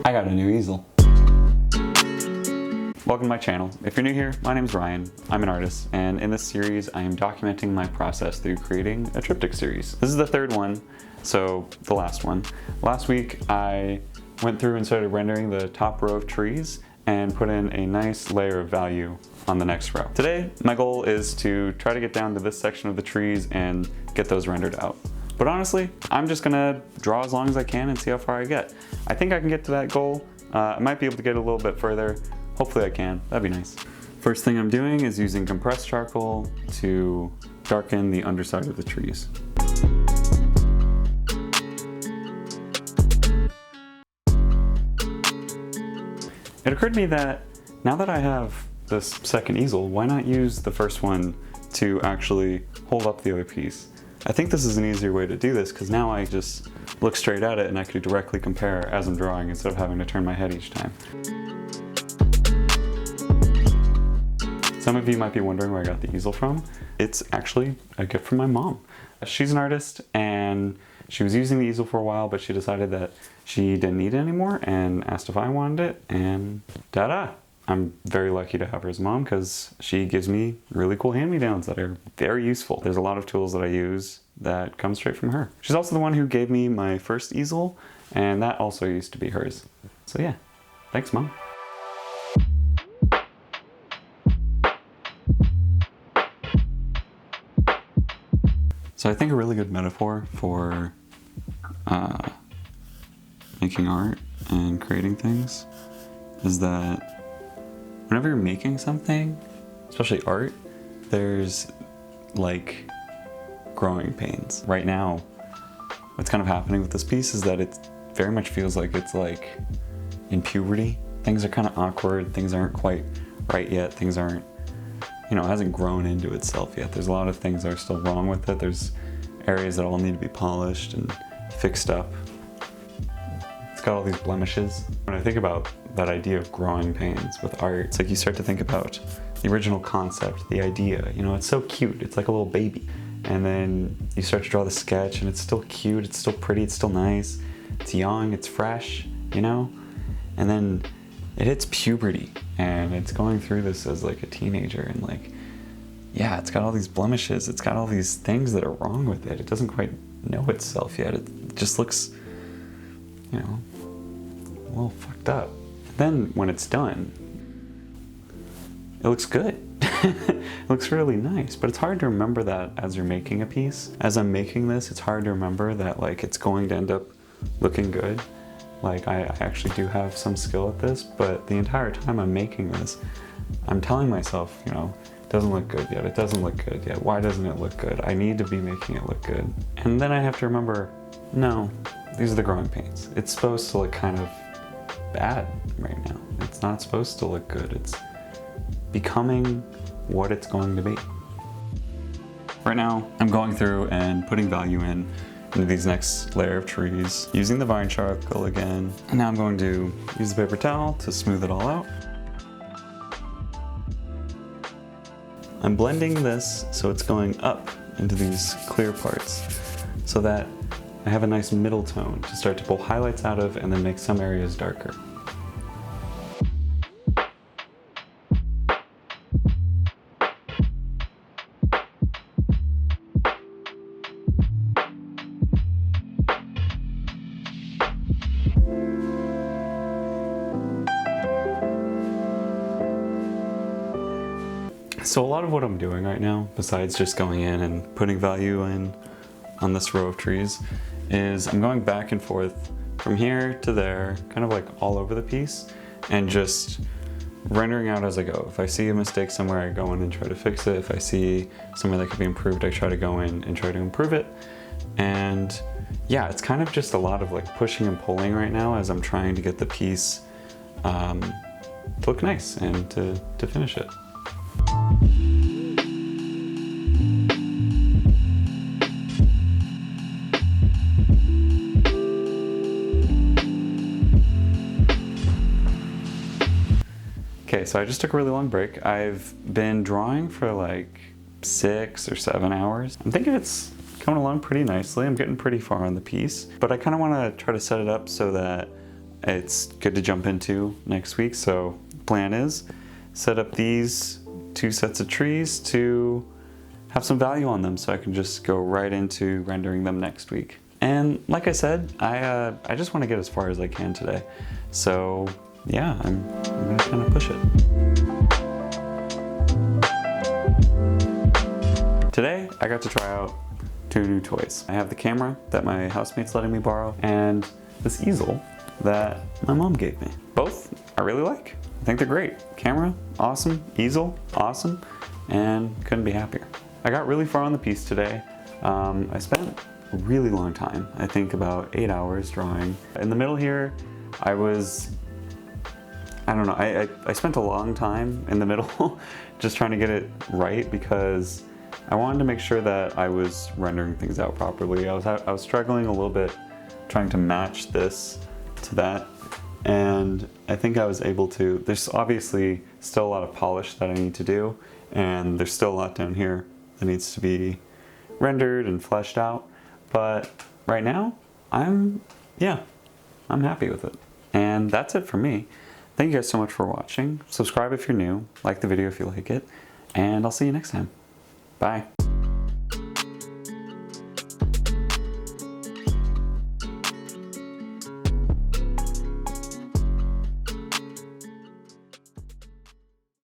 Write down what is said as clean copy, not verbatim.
I got a new easel. Welcome to my channel. If you're new here, my name is Ryan. I'm an artist, and in this series I am documenting my process through creating a triptych series. This is the third one, so the last one. Last week I went through and started rendering the top row of trees and put in a nice layer of value on the next row. Today my goal is to try to get down to this section of the trees and get those rendered out. But honestly, I'm just gonna draw as long as I can and see how far I get. I think I can get to that goal. I might be able to get a little bit further. Hopefully I can, that'd be nice. First thing I'm doing is using compressed charcoal to darken the underside of the trees. It occurred to me that now that I have this second easel, why not use the first one to actually hold up the other piece? I think this is an easier way to do this because now I just look straight at it and I can directly compare as I'm drawing instead of having to turn my head each time. Some of you might be wondering where I got the easel from. It's actually a gift from my mom. She's an artist and she was using the easel for a while, but she decided that she didn't need it anymore and asked if I wanted it, and ta-da! I'm very lucky to have her as mom because she gives me really cool hand-me-downs that are very useful. There's a lot of tools that I use that come straight from her. She's also the one who gave me my first easel, and that also used to be hers. So yeah, thanks Mom. So I think a really good metaphor for making art and creating things is that whenever you're making something, especially art, there's like growing pains. Right now, what's kind of happening with this piece is that it very much feels like it's like in puberty. Things are kind of awkward, things aren't quite right yet, things aren't, you know, it hasn't grown into itself yet. There's a lot of things that are still wrong with it. There's areas that all need to be polished and fixed up. It's got all these blemishes. When I think about that idea of growing pains with art, it's like you start to think about the original concept, the idea, you know, it's so cute, it's like a little baby. And then you start to draw the sketch and it's still cute, it's still pretty, it's still nice, it's young, it's fresh, you know? And then it hits puberty and it's going through this as like a teenager and like, yeah, it's got all these blemishes, it's got all these things that are wrong with it. It doesn't quite know itself yet. It just looks, you know, a little fucked up. Then when it's done, it looks good. It looks really nice, but it's hard to remember that as you're making a piece. As I'm making this, it's hard to remember that like it's going to end up looking good. Like I actually do have some skill at this, but the entire time I'm making this, I'm telling myself, you know, it doesn't look good yet, it doesn't look good yet, why doesn't it look good? I need to be making it look good. And then I have to remember, no, these are the growing pains. It's supposed to look kind of bad right now. It's not supposed to look good. It's becoming what it's going to be. Right now, I'm going through and putting value into these next layer of trees, using the vine charcoal again. And now I'm going to use the paper towel to smooth it all out. I'm blending this so it's going up into these clear parts so that I have a nice middle tone to start to pull highlights out of and then make some areas darker. So a lot of what I'm doing right now, besides just going in and putting value in on this row of trees, is I'm going back and forth from here to there, kind of like all over the piece, and just rendering out as I go. If I see a mistake somewhere, I go in and try to fix it. If I see somewhere that could be improved, I try to go in and try to improve it. And yeah, it's kind of just a lot of like pushing and pulling right now as I'm trying to get the piece to look nice and to finish it. Okay, so I just took a really long break. I've been drawing for like 6 or 7 hours. I'm thinking it's coming along pretty nicely. I'm getting pretty far on the piece, but I kind of want to try to set it up so that it's good to jump into next week. So plan is set up these 2 sets of trees to have some value on them so I can just go right into rendering them next week. And like I said, I just want to get as far as I can today. So yeah, I'm gonna kind of push it. Today, I got to try out 2 new toys. I have the camera that my housemate's letting me borrow and this easel that my mom gave me. Both I really like. I think they're great. Camera, awesome. Easel, awesome. And couldn't be happier. I got really far on the piece today. I spent a really long time. I think about 8 hours drawing. In the middle here, I don't know, I spent a long time in the middle just trying to get it right because I wanted to make sure that I was rendering things out properly. I was struggling a little bit trying to match this to that, and I think I was able to. There's obviously still a lot of polish that I need to do, and there's still a lot down here that needs to be rendered and fleshed out, but right now I'm happy with it. And that's it for me. Thank you guys so much for watching. Subscribe if you're new, like the video if you like it, and I'll see you next time. Bye.